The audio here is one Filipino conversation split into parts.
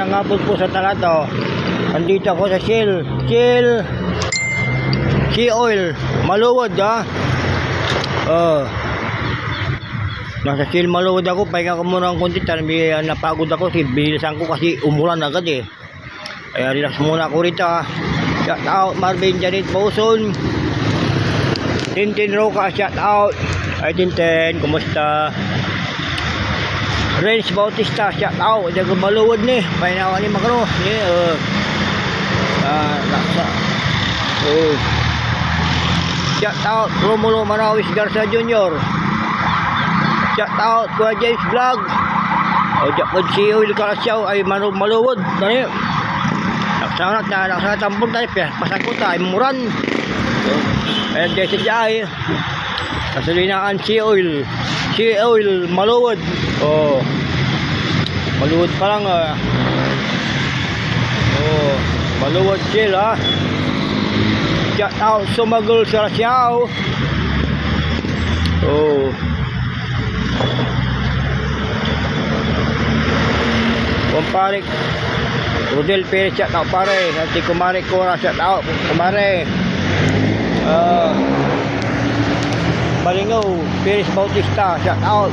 Nangapot po sa Talato. Andito ako sa Shell Sea Oil Maluwod ha. Nasa Shell Maluwod ako. Pahinga ko muna ng konti. Napagod ako kasi bilisan ko kasi umulan agad eh. Kaya relax muna ako rito ha. Shout out Marvin Janet Bauson, Tintin Roca, shout out. Ay Tintin, kumusta? Renz Bautista, shout out. Jago Maluwod ni. Painawa ni Magro. Shout out Romulo Manawis Garza Jr. Shout out Kuya James Vlog. Jakod si Will Kalasyaw ay Maluwod. Dali. Naksanat tampon tayo. Pasakot tayo. Muran. Ayan tayo sa dyan. Kasalinaan Sea Oil Maluwod. Maluwod pa lang Maluwod Shell ha. Shout out Sumagol sa Rasyaw. Kumparik Rodel Perez, shout out pare. Nanti Kumare Cora, shout out Kumare. Balingaw Perez Bautista, shout out.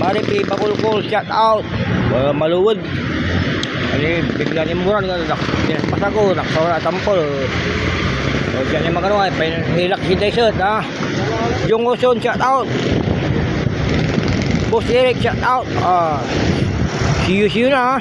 Maripi Bakulkol, shout out. Maluwod. Ani bigla ni muran nga pas ako naksawa tampol. Diyan yung magano ay hilak si desert ha. Jung Oson, shout out. Boss Eric, shout out. See you na ha.